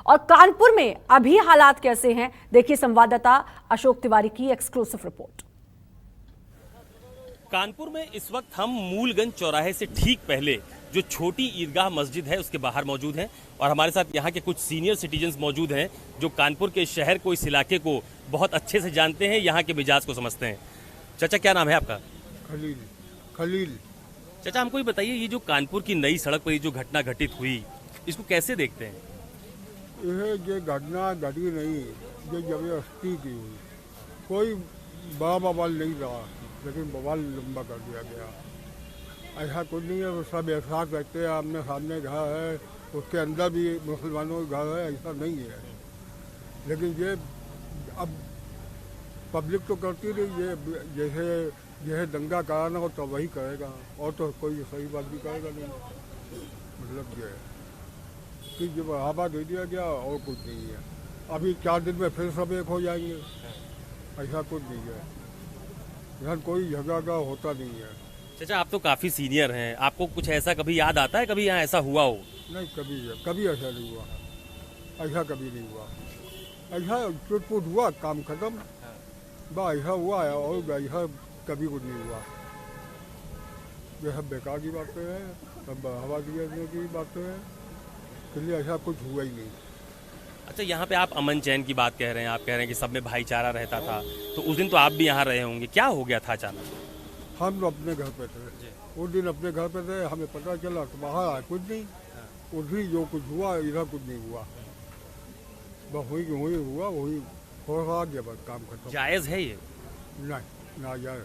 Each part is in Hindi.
और कानपुर में अभी हालात कैसे हैं, देखिए संवाददाता अशोक तिवारी की एक्सक्लूसिव रिपोर्ट। कानपुर में इस वक्त हम मूलगंज चौराहे से ठीक पहले जो छोटी ईदगाह मस्जिद है उसके बाहर मौजूद हैं और हमारे साथ यहाँ के कुछ सीनियर सिटीजन्स मौजूद हैं जो कानपुर के शहर को, इस इलाके को बहुत अच्छे से जानते हैं, यहाँ के मिजाज को समझते हैं। चाचा, क्या नाम है आपका? खलील। चाचा, हमको ये बताइए, ये जो कानपुर की नई सड़क पर ये जो घटना घटित हुई, इसको कैसे देखते हैं? ये घटना घटी नहीं, ये जबरदस्ती की हुई। कोई बड़ा बवाल नहीं रहा, लेकिन बवाल लंबा कर दिया गया। ऐसा कुछ नहीं है, सब एक साथ रहते हैं, आमने सामने घर है, उसके अंदर भी मुसलमानों का घर है, ऐसा नहीं है। लेकिन ये अब पब्लिक तो करती रही, ये जैसे दंगा कराना हो तो वही करेगा, और तो कोई सही बात भी करेगा नहीं। मतलब ये कि जब बढ़ावा दे दिया गया और कुछ नहीं है। अभी 4 दिन में फिर सब एक हो जाएंगे, ऐसा कुछ नहीं है। यहाँ कोई झगड़ा का होता नहीं है। चाचा, आप तो काफी सीनियर हैं, आपको कुछ ऐसा कभी याद आता है, कभी यहाँ ऐसा हुआ हो? नहीं, कभी ऐसा नहीं हुआ, ऐसा कभी नहीं हुआ। ऐसा चुटपुट हुआ, काम खत्म, बस ऐसा हुआ है, और ऐसा कभी कुछ नहीं हुआ। ये सब बेकार की बातें हैं, सब हवा दिए की बातें हैं, इसलिए ऐसा कुछ हुआ ही नहीं। अच्छा, यहाँ पे आप अमन चैन की बात कह रहे हैं, आप कह रहे हैं कि सब में भाईचारा रहता था, तो उस दिन तो आप भी यहाँ रहे होंगे, क्या हो गया था अचानक? हम अपने घर पे थे, उस दिन अपने घर पे थे, हमें पता चला तो बाहर आए, कुछ नहीं। उधर जो कुछ हुआ, इधर कुछ नहीं हुआ, बस हुई हुआ, वही थोड़ा आ गया, बस काम खत्म। जायज़ है ये? नहीं, ना जाए।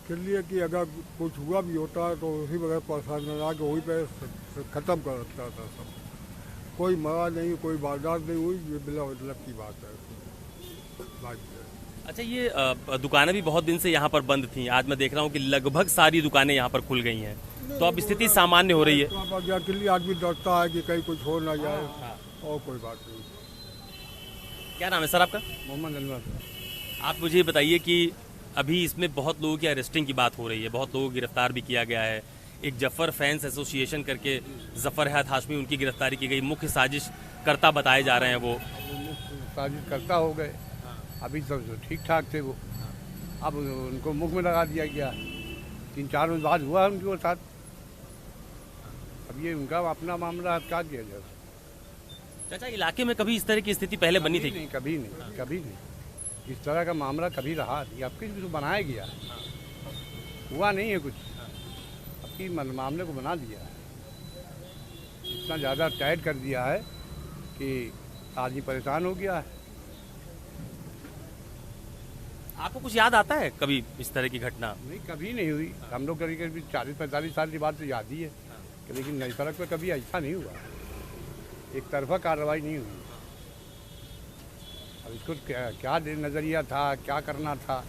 इसलिए कि अगर कुछ हुआ भी होता है तो उसी वगैरह परेशान न ला के वहीं पे ख़त्म कर रखता था सब। कोई मरा नहीं, कोई वारदात नहीं हुई, ये बिला मतलब की बात है। अच्छा, ये दुकानें भी बहुत दिन से यहाँ पर बंद थी, आज मैं देख रहा हूँ कि लगभग सारी दुकानें यहाँ पर खुल गई हैं, तो अब स्थिति सामान्य हो रही है। के लिए आदमी डरता है कि कहीं कुछ हो ना जाए, और कोई बात नहीं। क्या नाम है सर आपका? मोहम्मद अनवर। आप मुझे बताइए कि अभी इसमें बहुत लोगों की अरेस्टिंग की बात हो रही है, बहुत लोगों को गिरफ्तार भी किया गया है। एक जफर फैंस एसोसिएशन करके जफर हयात हाशमी, उनकी गिरफ्तारी की गई, मुख्य साजिश करता बताए जा रहे हैं। वो साजिश करता हो गए, अभी सब ठीक ठाक थे वो, अब उनको मुख में लगा दिया गया। 3-4 रोज बाद हुआ उनके साथ, अब ये उनका अपना मामला क्या किया जाए। चाचा, इलाके में कभी इस तरह की स्थिति पहले बनी थी? नहीं, कभी नहीं, इस तरह का मामला कभी रहा नहीं। अब किसी को बनाया गया, हुआ नहीं है कुछ, अब की मामले को बना दिया है, इतना ज़्यादा टाइट कर दिया है कि आदमी परेशान हो गया है। आपको कुछ याद आता है कभी इस तरह की घटना? नहीं, कभी नहीं हुई। हम लोग करीब 40-45 साल की बात तो याद ही है, लेकिन नई सड़क पर कभी ऐसा नहीं हुआ, एक तरफा कार्रवाई नहीं हुई। अब इसको क्या नज़रिया था, क्या करना था,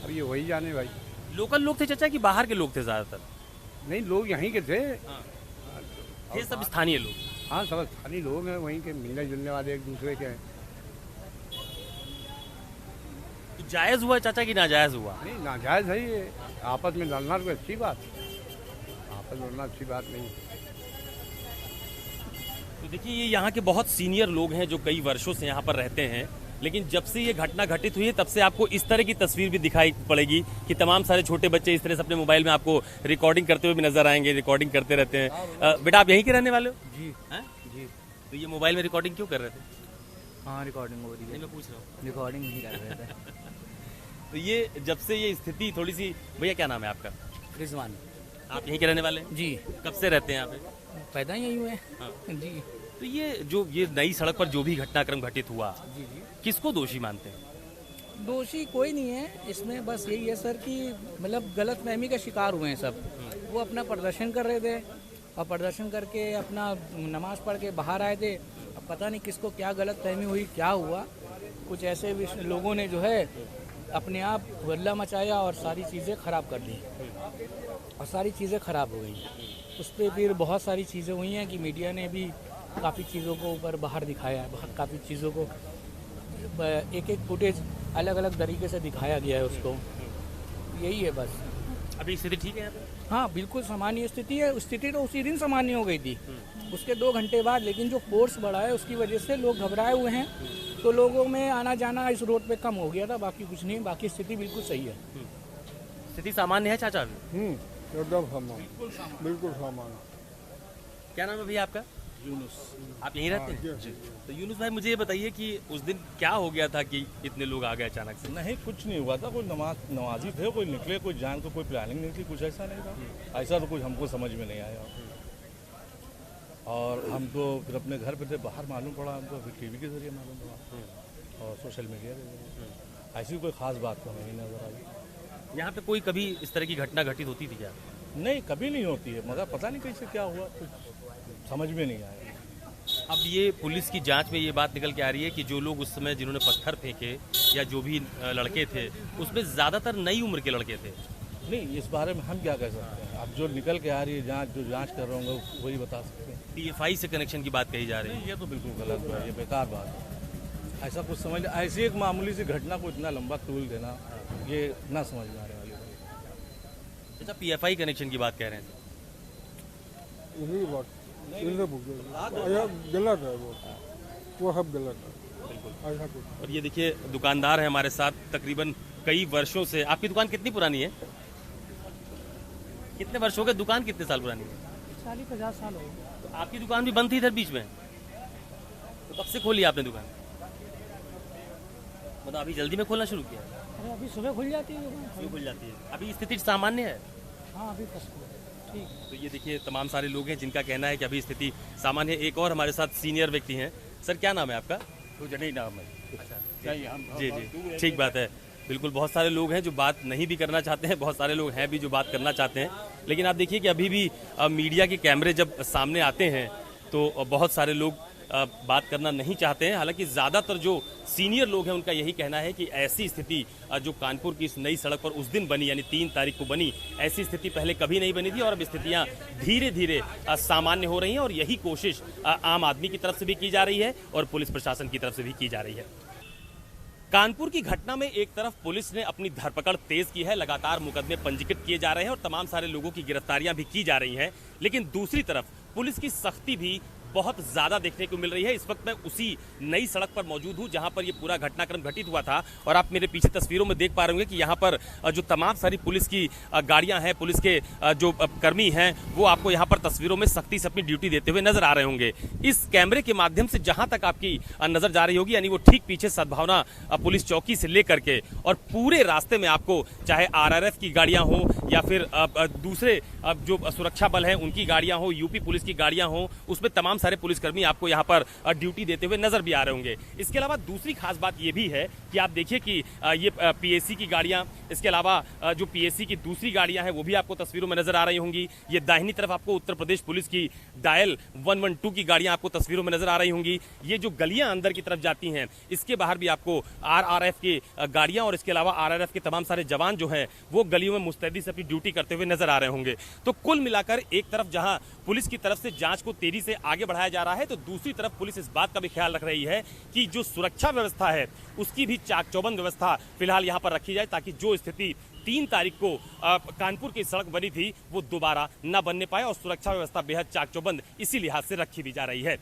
अब ये वही जाने भाई। लोकल लोग थे चाचा कि बाहर के लोग थे ज़्यादातर? नहीं, लोग यहीं के थे। थे सब स्थानीय लोग? हाँ, सब स्थानीय लोग हैं, वहीं के मिलने जुलने वाले एक दूसरे के हैं। तो जायज़ हुआ चाचा कि नाजायज़ हुआ? नहीं, नाजायज़ है ये, आपस में लड़ना कोई अच्छी बात है, आपस में लड़ना अच्छी बात नहीं। तो देखिए, ये यहाँ के बहुत सीनियर लोग हैं जो कई वर्षों से यहाँ पर रहते हैं, लेकिन जब से ये घटना घटित हुई है तब से आपको इस तरह की तस्वीर भी दिखाई पड़ेगी कि तमाम सारे छोटे बच्चे इस तरह से अपने मोबाइल में आपको रिकॉर्डिंग करते हुए भी नजर आएंगे, रिकॉर्डिंग करते रहते हैं। बेटा, आप यहीं के रहने वाले हो? जी हैं? जी। तो ये मोबाइल में रिकॉर्डिंग क्यों कर रहे थे? हाँ, रिकॉर्डिंग हो रही है। मैं पूछ रहा हूँ। रिकॉर्डिंग नहीं कर रहे थे। तो ये जब से ये स्थिति थोड़ी सी, भैया क्या नाम है आपका? रिजवान। आप यहीं के रहने वाले हैं? जी। कब से रहते हैं यहाँ पे? पैदा ही यही हुए। हाँ। जी तो ये नई सड़क पर जो भी घटनाक्रम घटित हुआ, जी जी। किसको दोषी मानते हैं? दोषी कोई नहीं है इसमें, बस यही है सर कि मतलब गलतफहमी का शिकार हुए हैं सब। वो अपना प्रदर्शन कर रहे थे और प्रदर्शन करके अपना नमाज पढ़ के बाहर आए थे। अब पता नहीं किसको क्या गलतफहमी हुई, क्या हुआ, कुछ ऐसे लोगों ने जो है अपने आप हल्ला मचाया और सारी चीज़ें ख़राब कर दी, और सारी चीज़ें ख़राब हो गई। उस पर फिर बहुत सारी चीज़ें हुई हैं कि मीडिया ने भी काफ़ी चीज़ों को ऊपर बाहर दिखाया है, काफ़ी चीज़ों को एक फुटेज अलग अलग तरीके से दिखाया गया है उसको। यही है बस। अभी स्थिति ठीक है यहाँ पे? हाँ, बिल्कुल सामान्य स्थिति है। स्थिति तो उसी दिन सामान्य हो गई थी, उसके 2 घंटे बाद लेकिन जो फोर्स बढ़ा है उसकी वजह से लोग घबराए हुए हैं, तो लोगों में आना जाना इस रोड पे कम हो गया था, बाकी कुछ नहीं, बाकी स्थिति बिल्कुल सही है। स्थिति सामान्य है चाचा? एकदम सामान, बिल्कुल सामान। क्या नाम है भैया आपका? यूनुस। आप यहीं रहते हैं? तो यूनुस भाई मुझे ये बताइए कि उस दिन क्या हो गया था कि इतने लोग आ गए अचानक से? नहीं, कुछ नहीं हुआ था। कोई नमाजी थे, कोई निकले, कोई जान को कोई प्लानिंग नहीं थी, कुछ ऐसा नहीं था। ऐसा तो कुछ हमको समझ में नहीं आया। और हमको फिर अपने घर पे थे, बाहर मालूम पड़ा हमको, फिर टीवी के जरिए मालूम पड़ा और सोशल मीडिया के जरिए। ऐसी कोई खास बात तो नहीं नजर आई। यहाँ पे कोई कभी इस तरह की घटना घटित होती थी क्या? नहीं, कभी नहीं होती है, मगर पता नहीं कैसे क्या हुआ, कुछ समझ में नहीं आया। अब ये पुलिस की जांच में ये बात निकल के आ रही है कि जो लोग उस समय जिन्होंने पत्थर फेंके या जो भी लड़के थे, उसमें ज़्यादातर नई उम्र के लड़के थे। नहीं, इस बारे में हम क्या कह सकते हैं? अब जो निकल के आ रही है जांच, जो जांच कर रहे होंगे वही बता सकते हैं। PFI से कनेक्शन की बात कही जा रही है। नहीं, ये तो बिल्कुल गलत है, ये बेकार बात है। ऐसा कुछ समझ, ऐसी एक मामूली सी घटना को इतना लंबा तूल देना, ये ना समझ में आने वाली बात। अच्छा, PFI कनेक्शन की बात कह रहे हैं? यही बात गलत है, वो सब गलत है, ऐसा कुछ। और ये देखिए दुकानदार है हमारे साथ तकरीबन कई वर्षों से। आपकी दुकान कितनी पुरानी है? कितने वर्षों की दुकान, कितने साल पुरानी है? 40-50 साल हो गए। तो आपकी दुकान भी बंद थी इधर बीच में, तो कब से खोली आपने दुकान? मतलब अभी जल्दी में खोलना शुरू किया? अरे अभी सुबह खुल जाती है दुकान। सुबह खुल जाती है। अभी स्थिति सामान्य है? हाँ, अभी ठीक। तो ये देखिए तमाम सारे लोग हैं जिनका कहना है कि अभी स्थिति सामान्य है। एक और हमारे साथ सीनियर व्यक्ति हैं। सर क्या नाम है आपका? नहीं नाम है। अच्छा, जी जी, ठीक बात है। बिल्कुल, बहुत सारे लोग हैं जो बात नहीं भी करना चाहते हैं, बहुत सारे लोग हैं भी जो बात करना चाहते हैं। लेकिन आप देखिए कि अभी भी मीडिया के कैमरे जब सामने आते हैं तो बहुत सारे लोग बात करना नहीं चाहते हैं। हालांकि ज़्यादातर जो सीनियर लोग हैं उनका यही कहना है कि ऐसी स्थिति जो कानपुर की इस नई सड़क पर उस दिन बनी, यानी 3 तारीख को बनी, ऐसी स्थिति पहले कभी नहीं बनी थी और अब स्थितियां धीरे धीरे सामान्य हो रही हैं। और यही कोशिश आम आदमी की तरफ से भी की जा रही है और पुलिस प्रशासन की तरफ से भी की जा रही है। कानपुर की घटना में एक तरफ पुलिस ने अपनी धरपकड़ तेज की है, लगातार मुकदमे पंजीकृत किए जा रहे हैं और तमाम सारे लोगों की गिरफ्तारियां भी की जा रही हैं। लेकिन दूसरी तरफ पुलिस की सख्ती भी बहुत ज्यादा देखने को मिल रही है। इस वक्त मैं उसी नई सड़क पर मौजूद हूं जहां पर ये पूरा घटनाक्रम घटित हुआ था और आप मेरे पीछे तस्वीरों में देख पा रहे होंगे कि यहां पर जो तमाम सारी पुलिस की गाड़ियां हैं, पुलिस के जो कर्मी हैं, वो आपको यहां पर तस्वीरों में सख्ती से अपनी ड्यूटी देते हुए नजर आ रहे होंगे। इस कैमरे के माध्यम से जहां तक आपकी नजर जा रही होगी, यानी वो ठीक पीछे सद्भावना पुलिस चौकी से लेकर के और पूरे रास्ते में आपको चाहे RRF की गाड़ियां हो या फिर दूसरे जो सुरक्षा बल हैं उनकी गाड़ियां हो, यूपी पुलिस की गाड़ियां हो, उसमें तमाम सारे पुलिसकर्मी आपको यहां पर ड्यूटी देते हुए नजर भी आ रहे होंगे। इसके अलावा दूसरी खास बात यह भी है कि आप देखिए कि ये PAC की गाड़ियां, इसके अलावा जो PAC की दूसरी गाड़ियां हैं वो भी आपको तस्वीरों में नजर आ रही होंगी। ये दाहिनी तरफ आपको उत्तर प्रदेश पुलिस की डायल 112 की गाड़ियां आपको तस्वीरों में नजर आ रही होंगी। ये जो गलियां अंदर की तरफ जाती हैं, इसके बाहर भी आपको RRF की गाड़ियां और इसके अलावा RRF के तमाम सारे जवान जो हैं वो गलियों में मुस्तैदी से अपनी ड्यूटी करते हुए नजर आ रहे होंगे। तो कुल मिलाकर एक तरफ जहां पुलिस की तरफ से जांच को तेजी से आगे बढ़ाया जा रहा है, तो दूसरी तरफ पुलिस इस बात का भी ख्याल रख रही है कि जो सुरक्षा व्यवस्था है उसकी भी चाक चौबंद व्यवस्था फिलहाल यहां पर रखी जाए, ताकि जो स्थिति 3 तारीख को कानपुर की सड़क बनी थी वो दोबारा न बनने पाए और सुरक्षा व्यवस्था बेहद चाक चौबंद इसी लिहाज से रखी भी जा रही है।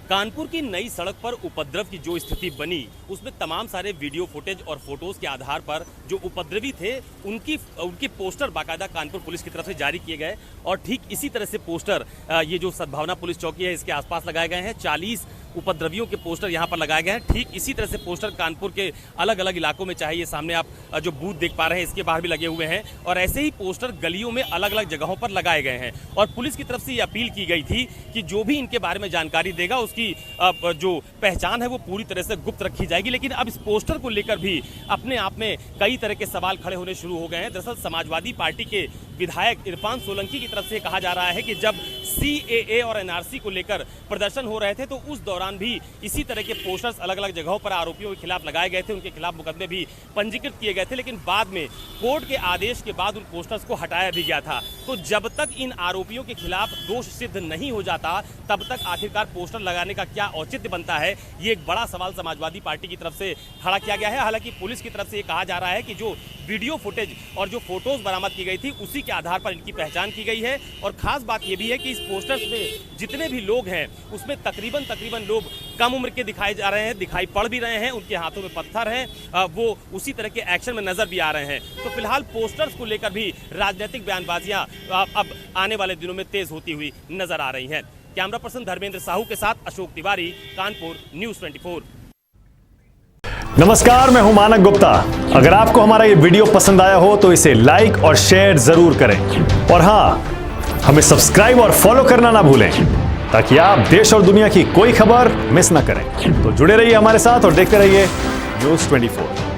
कानपुर की नई सड़क पर उपद्रव की जो स्थिति बनी, उसमें तमाम सारे वीडियो फुटेज और फोटोज के आधार पर जो उपद्रवी थे उनकी पोस्टर बाकायदा कानपुर पुलिस की तरफ से जारी किए गए और ठीक इसी तरह से पोस्टर ये जो सद्भावना पुलिस चौकी है इसके आसपास लगाए गए हैं। 40 उपद्रवियों के पोस्टर यहाँ पर लगाए गए हैं। ठीक इसी तरह से पोस्टर कानपुर के अलग अलग इलाकों में, चाहे ये सामने आप जो बूथ देख पा रहे हैं इसके बाहर भी लगे हुए हैं और ऐसे ही पोस्टर गलियों में अलग अलग जगहों पर लगाए गए हैं। और पुलिस की तरफ से ये अपील की गई थी कि जो भी इनके बारे में जानकारी देगा उसकी जो पहचान है वो पूरी तरह से गुप्त रखी जाएगी। लेकिन अब इस पोस्टर को लेकर भी अपने आप में कई तरह के सवाल खड़े होने शुरू हो गए हैं। दरअसल समाजवादी पार्टी के विधायक इरफान सोलंकी की तरफ से कहा जा रहा है कि जब CAA और NRC को लेकर प्रदर्शन हो रहे थे तो उस दौरान भी इसी तरह के पोस्टर्स अलग अलग जगहों पर आरोपियों के खिलाफ लगाए गए थे, उनके खिलाफ मुकदमे भी पंजीकृत किए गए थे। लेकिन बाद में कोर्ट के आदेश के बाद उन पोस्टर्स को हटाया भी गया था। तो जब तक इन आरोपियों के खिलाफ दोष सिद्ध नहीं हो जाता तब तक आखिरकार पोस्टर लगाने का क्या औचित्य बनता है, ये एक बड़ा सवाल समाजवादी पार्टी की तरफ से खड़ा किया गया है। हालांकि पुलिस की तरफ से ये कहा जा रहा है कि जो वीडियो फुटेज और जो फोटोज बरामद की गई थी उसी के आधार पर इनकी पहचान की गई है। और खास बात यह भी है कि इस पोस्टर्स में जितने भी लोग हैं उसमें तकरीबन लोग कम उम्र के दिखाई जा रहे हैं, दिखाई पड़ भी रहे हैं, उनके हाथों में पत्थर हैं, वो उसी तरह के एक्शन में नजर भी आ रहे हैं। तो फिलहाल पोस्टर्स को लेकर भी राजनीतिक बयानबाजियां अब आने वाले दिनों में तेज होती हुई नजर आ रही हैं। कैमरा पर्सन धर्मेंद्र साहू के साथ अशोक तिवारी, कानपुर, न्यूज़ 24। नमस्कार, मैं हूं मानक गुप्ता। अगर आपको हमारा ये वीडियो पसंद आया हो तो इसे लाइक और शेयर जरूर करें और हां, हमें सब्सक्राइब और फॉलो करना ना भूलें ताकि आप देश और दुनिया की कोई खबर मिस ना करें। तो जुड़े रहिए हमारे साथ और देखते रहिए न्यूज़ 24।